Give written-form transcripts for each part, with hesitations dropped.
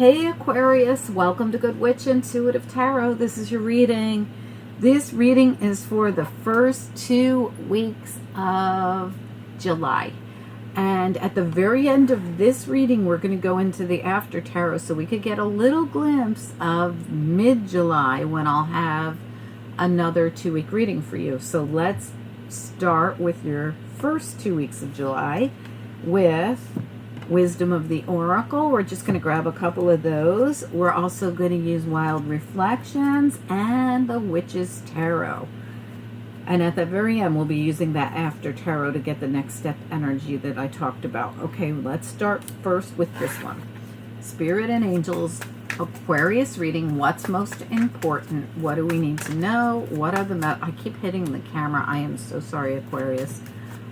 Hey Aquarius, welcome to Good Witch Intuitive Tarot. This is your reading. This reading is for the first 2 weeks of July. And at the very end of this reading, we're going to go into the after tarot so we could get a little glimpse of mid-July when I'll have another 2-week reading for you. So let's start with your first 2 weeks of July with Wisdom of the Oracle. We're just going to grab a couple of those. We're also going to use Wild Reflections and the Witch's Tarot. And at the very end, we'll be using that after tarot to get the next step energy that I talked about. Okay, let's start first with this one. Spirit and Angels, Aquarius reading. What's most important? What do we need to know? What are the... I keep hitting the camera. I am so sorry, Aquarius.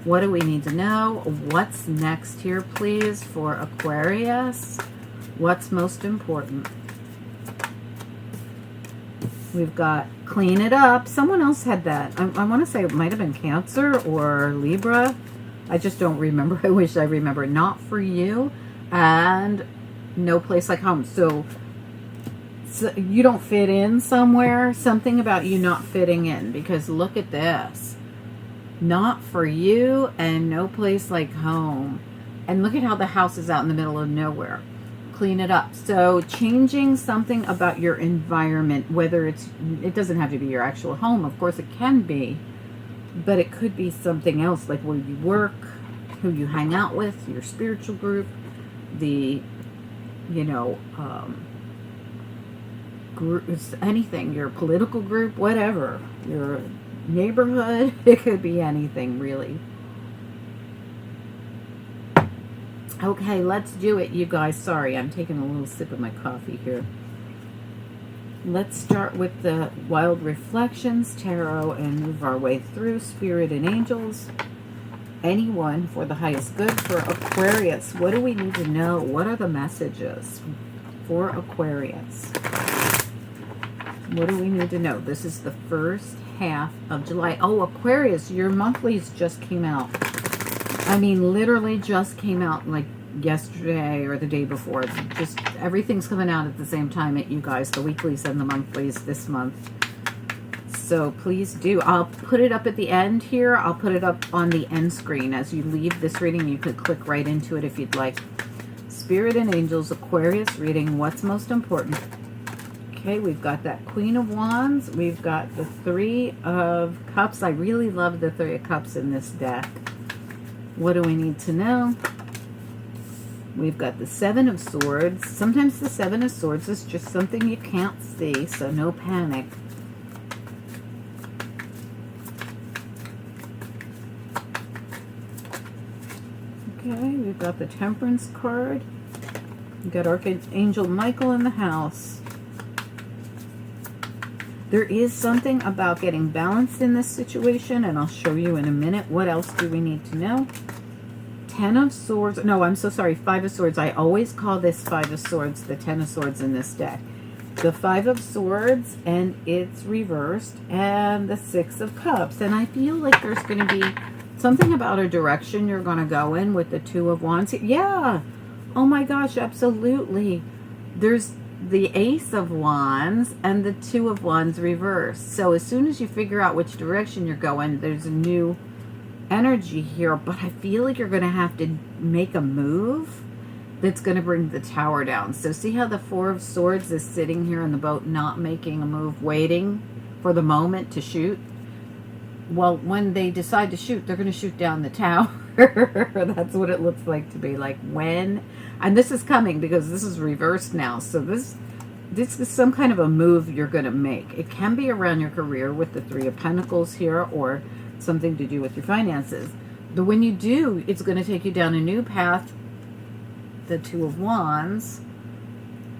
What do we need to know? What's next here, please, for Aquarius? What's most important? We've got clean it up. Someone else had that. I want to say it might have been Cancer or Libra. I just don't remember. I wish I remember. Not for you. And no place like home. So you don't fit in somewhere. Something about you not fitting in. Because look at this. Not for you and no place like home. And look at how the house is out in the middle of nowhere. Clean it up. So changing something about your environment, whether it doesn't have to be your actual home. Of course it can be, but it could be something else, like where you work, who you hang out with, your spiritual group, the, groups, anything, your political group, whatever, your neighborhood. It could be anything, really. Okay, let's do it, you guys. Sorry, I'm taking a little sip of my coffee here. Let's start with the Wild Reflections Tarot and move our way through. Spirit and Angels, anyone for the highest good for Aquarius. What do we need to know? What are the messages for Aquarius? What do we need to know? This is the first half of July. Oh, Aquarius, your monthlies just came out. I mean, literally just came out like yesterday or the day before. It's just everything's coming out at the same time at you guys, the weeklies and the monthlies this month. So please do. I'll put it up at the end here. I'll put it up on the end screen. As you leave this reading, you could click right into it if you'd like. Spirit and Angels, Aquarius reading. What's most important? Okay, we've got that Queen of Wands. We've got the Three of Cups. I really love the Three of Cups in this deck. What do we need to know? We've got the Seven of Swords. Sometimes the Seven of Swords is just something you can't see, so no panic. Okay, we've got the Temperance card. We've got Archangel Michael in the house. There is something about getting balanced in this situation, and I'll show you in a minute. What else do we need to know? Ten of Swords. No, I'm so sorry. Five of Swords. I always call this Five of Swords the Ten of Swords in this deck. The Five of Swords, and it's reversed, and the Six of Cups. And I feel like there's going to be something about a direction you're going to go in with the Two of Wands. Yeah. Oh my gosh, absolutely. There's the Ace of Wands and the Two of Wands reversed. So as soon as you figure out which direction you're going, there's a new energy here. But I feel like you're going to have to make a move that's going to bring the Tower down. So see how the Four of Swords is sitting here in the boat, not making a move, waiting for the moment to shoot. Well, when they decide to shoot, they're going to shoot down the tower. That's what it looks like to be like when. And this is coming because this is reversed now. So this is some kind of a move you're going to make. It can be around your career with the Three of Pentacles here, or something to do with your finances. But when you do, it's going to take you down a new path, the Two of Wands,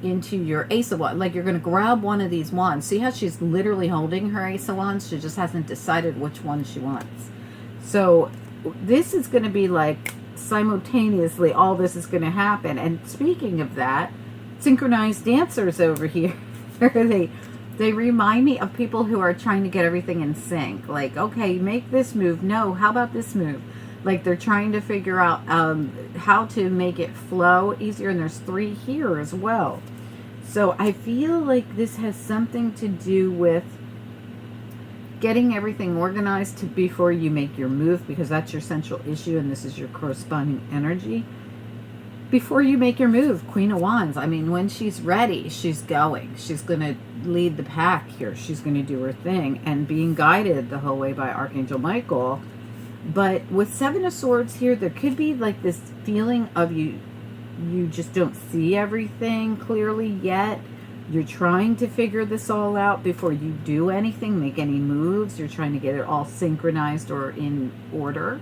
into your Ace of Wands. Like you're going to grab one of these wands. See how she's literally holding her Ace of Wands? She just hasn't decided which one she wants. So this is going to be like simultaneously all this is going to happen. And speaking of that, synchronized dancers over here, they remind me of people who are trying to get everything in sync. Like, okay, make this move. No, how about this move? Like they're trying to figure out how to make it flow easier. And there's 3 here as well. So I feel like this has something to do with getting everything organized before you make your move, because that's your central issue and this is your corresponding energy. Before you make your move, Queen of Wands, I mean, when she's ready, she's going. She's going to lead the pack here. She's going to do her thing and being guided the whole way by Archangel Michael. But with Seven of Swords here, there could be like this feeling of you just don't see everything clearly yet. You're trying to figure this all out before you do anything, make any moves. You're trying to get it all synchronized or in order.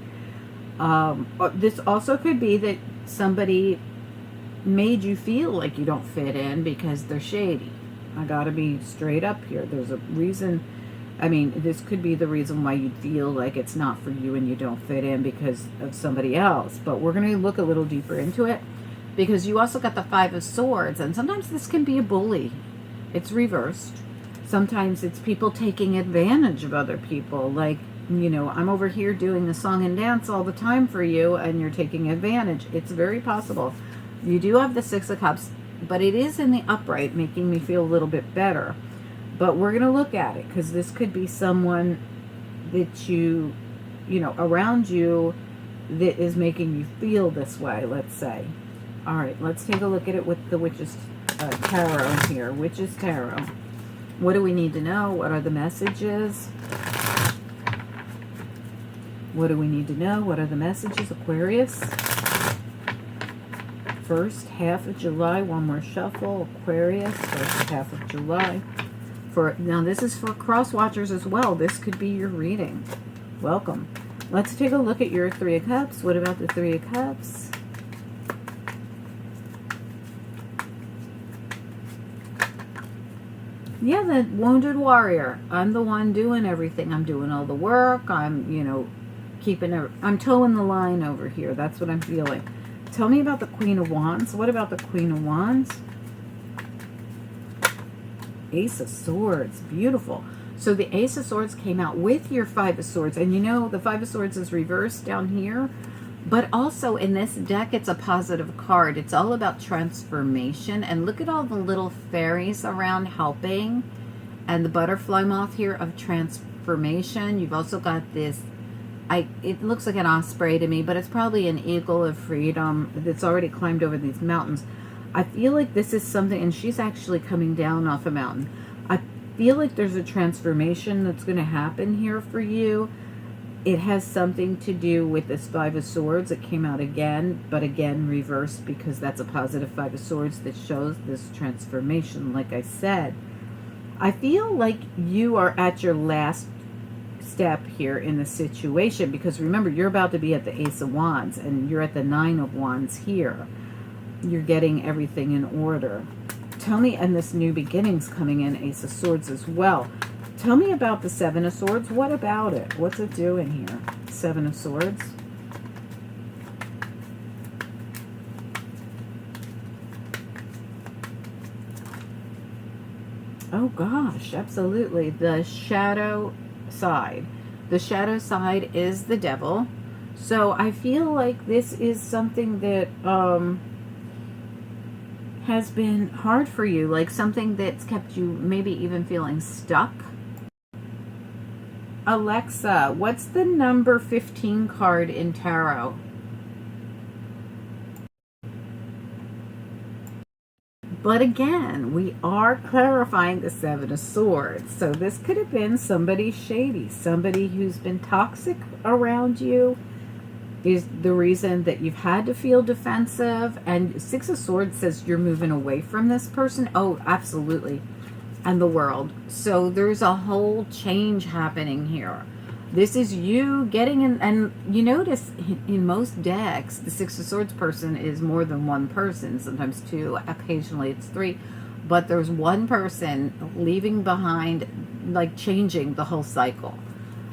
This also could be that somebody made you feel like you don't fit in because they're shady. I gotta be straight up here. There's a reason. I mean, this could be the reason why you feel like it's not for you and you don't fit in because of somebody else. But we're going to look a little deeper into it because you also got the Five of Swords. And sometimes this can be a bully. It's reversed. Sometimes it's people taking advantage of other people. Like, you know, I'm over here doing the song and dance all the time for you and you're taking advantage. It's very possible. You do have the Six of Cups, but it is in the upright, making me feel a little bit better. But we're going to look at it because this could be someone that you know, around you that is making you feel this way, let's say. All right, let's take a look at it with the Witch's Tarot here. Witch's Tarot. What do we need to know? What are the messages? What do we need to know? What are the messages, Aquarius? First half of July, one more shuffle. Aquarius, first half of July. Now this is for cross watchers as well. This could be your reading. Welcome. Let's take a look at your Three of Cups. What about the Three of Cups? Yeah, the wounded warrior. I'm the one doing everything. I'm doing all the work. I'm, you know, I'm towing the line over here. That's what I'm feeling. Tell me about the Queen of Wands. What about the Queen of Wands? Ace of Swords. Beautiful. So the Ace of Swords came out with your Five of Swords. And you know, the Five of Swords is reversed down here. But also in this deck, it's a positive card. It's all about transformation. And look at all the little fairies around helping. And the butterfly moth here of transformation. You've also got this, it looks like an osprey to me, but it's probably an eagle of freedom that's already climbed over these mountains. I feel like this is something, and she's actually coming down off a mountain. I feel like there's a transformation that's going to happen here for you. It has something to do with this Five of Swords. It came out again, but again reversed because that's a positive Five of Swords that shows this transformation, like I said. I feel like you are at your last step here in the situation because remember, you're about to be at the Ace of Wands and you're at the Nine of Wands here. You're getting everything in order. Tell me, and this new beginning's coming in, Ace of Swords as well. Tell me about the Seven of Swords. What about it? What's it doing here? Seven of Swords. Oh gosh, absolutely. The shadow side. The shadow side is the devil. So I feel like this is something that has been hard for you, like something that's kept you maybe even feeling stuck. Alexa, what's the number 15 card in tarot? But again, we are clarifying the Seven of Swords. So this could have been somebody shady, somebody who's been toxic around you, is the reason that you've had to feel defensive. And Six of Swords says you're moving away from this person. Oh, absolutely. And the world. So there's a whole change happening here. This is you getting in, and you notice in most decks, the Six of Swords person is more than one person, sometimes two, occasionally it's three, but there's one person leaving behind, like changing the whole cycle.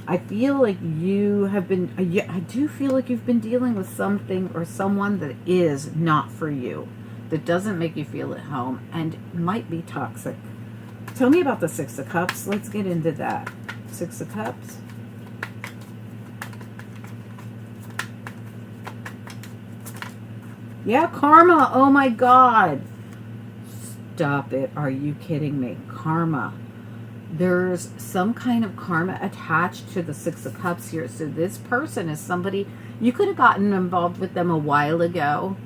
I feel like you have been, I do feel like you've been dealing with something or someone that is not for you, that doesn't make you feel at home and might be toxic. Tell me about the Six of Cups. Let's get into that. Six of Cups. Yeah, karma. Oh my God. Stop it. Are you kidding me? Karma. There's some kind of karma attached to the Six of Cups here. So this person is somebody, you could have gotten involved with them a while ago.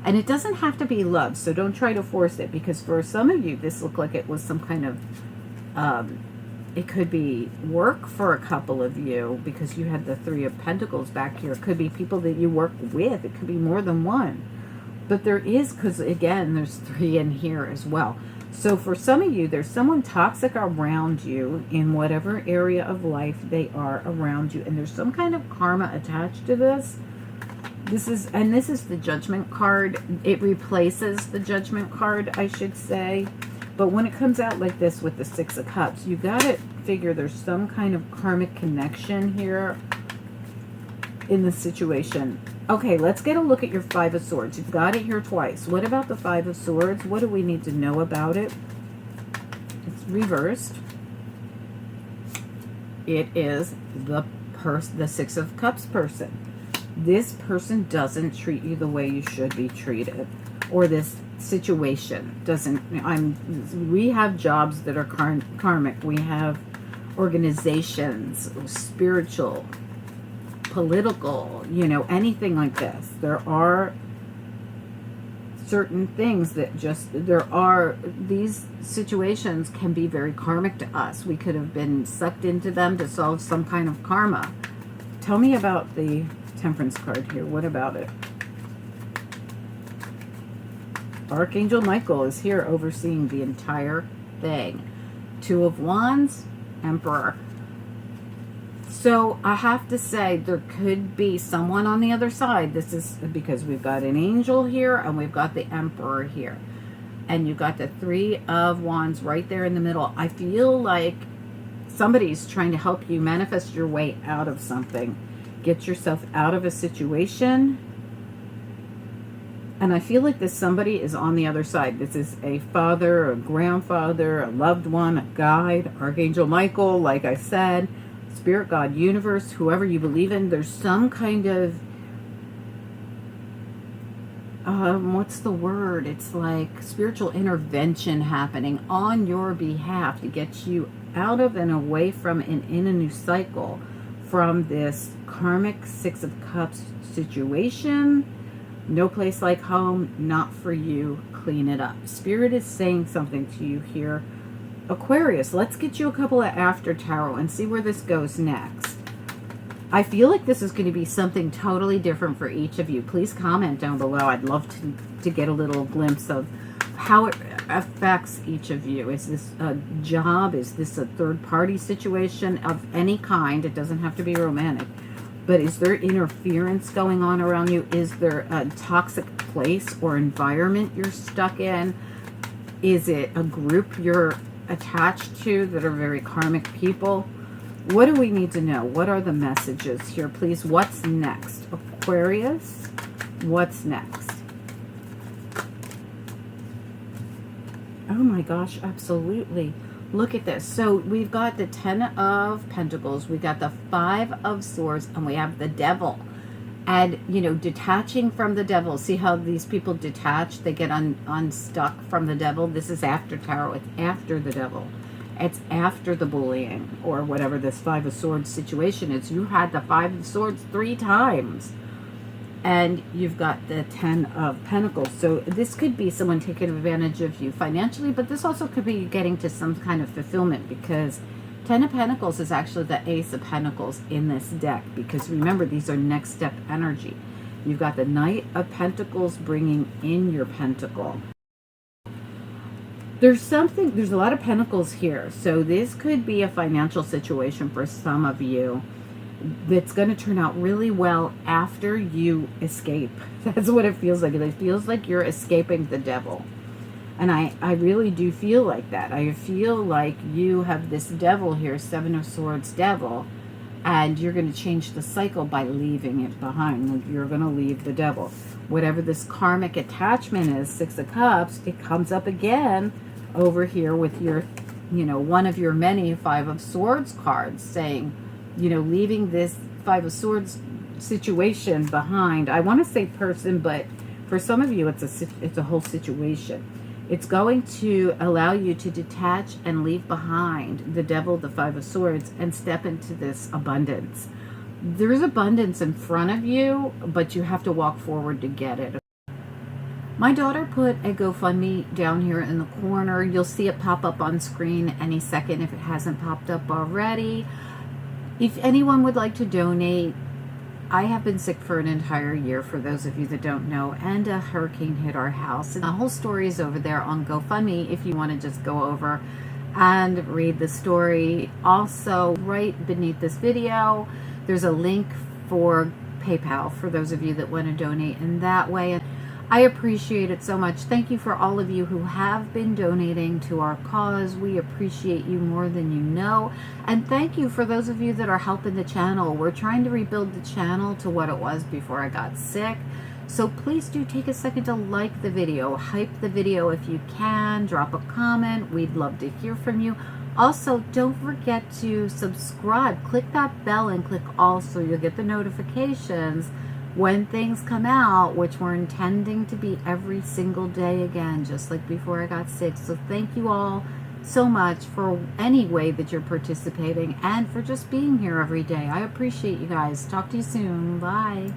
And it doesn't have to be love. So don't try to force it. Because for some of you, this looked like it was some kind of, it could be work for a couple of you. Because you had the Three of Pentacles back here. It could be people that you work with. It could be more than one. But there is, because again, there's three in here as well. So for some of you, there's someone toxic around you in whatever area of life they are around you. And there's some kind of karma attached to this. This is the Judgment card. It replaces the Judgment card, I should say. But when it comes out like this with the Six of Cups, you got to figure there's some kind of karmic connection here in the situation. Okay, let's get a look at your Five of Swords. You've got it here twice. What about the Five of Swords? What do we need to know about it? It's reversed. It is the Six of Cups person. This person doesn't treat you the way you should be treated. Or this situation doesn't. We have jobs that are karmic. We have organizations, spiritual, political, you know, anything like this. There are certain things that these situations can be very karmic to us. We could have been sucked into them to solve some kind of karma. Tell me about the Temperance card here. What about it? Archangel Michael is here overseeing the entire thing. Two of Wands, Emperor. So I have to say there could be someone on the other side. This is because we've got an angel here and we've got the Emperor here. And you've got the Three of Wands right there in the middle. I feel like somebody's trying to help you manifest your way out of something. Get yourself out of a situation. And I feel like this somebody is on the other side. This is a father, a grandfather, a loved one, a guide, Archangel Michael, like I said, Spirit, God, universe, whoever you believe in. There's some kind of, what's the word? It's like spiritual intervention happening on your behalf to get you out of and away from and in a new cycle from this karmic Six of Cups situation. No place like home, not for you. Clean it up. Spirit is saying something to you here. Aquarius, let's get you a couple of after tarot and see where this goes next. I feel like this is going to be something totally different for each of you. Please comment down below. I'd love to get a little glimpse of how it affects each of you. Is this a job? Is this a third-party situation of any kind? It doesn't have to be romantic. But is there interference going on around you? Is there a toxic place or environment you're stuck in? Is it a group you're attached to that are very karmic people? What do we need to know? What are the messages here, please? What's next? Aquarius, what's next? Oh my gosh, absolutely. Look at this. So we've got the Ten of Pentacles, we got the Five of Swords, and we have the Devil. And, you know, detaching from the Devil. See how these people detach? They get unstuck from the Devil. This is after tarot. It's after the Devil. It's after the bullying or whatever this Five of Swords situation is. You had the Five of Swords 3 times. And you've got the Ten of Pentacles. So this could be someone taking advantage of you financially, but this also could be getting to some kind of fulfillment, because Ten of Pentacles is actually the Ace of Pentacles in this deck, because remember, these are next step energy. You've got the Knight of Pentacles bringing in your pentacle. There's a lot of pentacles here. So this could be a financial situation for some of you that's going to turn out really well after you escape. That's what it feels like. It feels like you're escaping the Devil. And I really do feel like that. I feel like you have this Devil here, Seven of Swords Devil, and you're going to change the cycle by leaving it behind. You're going to leave the Devil. Whatever this karmic attachment is, Six of Cups, it comes up again over here with your, you know, one of your many Five of Swords cards saying, you know, leaving this Five of Swords situation behind. I want to say person, but for some of you, it's a whole situation. It's going to allow you to detach and leave behind the devil, the Five of Swords, and step into this abundance. There's abundance in front of you, but you have to walk forward to get it. My daughter put a GoFundMe down here in the corner. You'll see it pop up on screen any second if it hasn't popped up already. If anyone would like to donate, I have been sick for an entire year, for those of you that don't know, and a hurricane hit our house. And the whole story is over there on GoFundMe if you want to just go over and read the story. Also, right beneath this video, there's a link for PayPal for those of you that want to donate in that way. And I appreciate it so much. Thank you for all of you who have been donating to our cause. We appreciate you more than you know. And thank you for those of you that are helping the channel. We're trying to rebuild the channel to what it was before I got sick. So please do take a second to like the video, hype the video if you can, drop a comment. We'd love to hear from you. Also, don't forget to subscribe. Click that bell and click all so you'll get the notifications when things come out, which we're intending to be every single day again, just like before I got sick. So thank you all so much for any way that you're participating and for just being here every day. I appreciate you guys. Talk to you soon. Bye.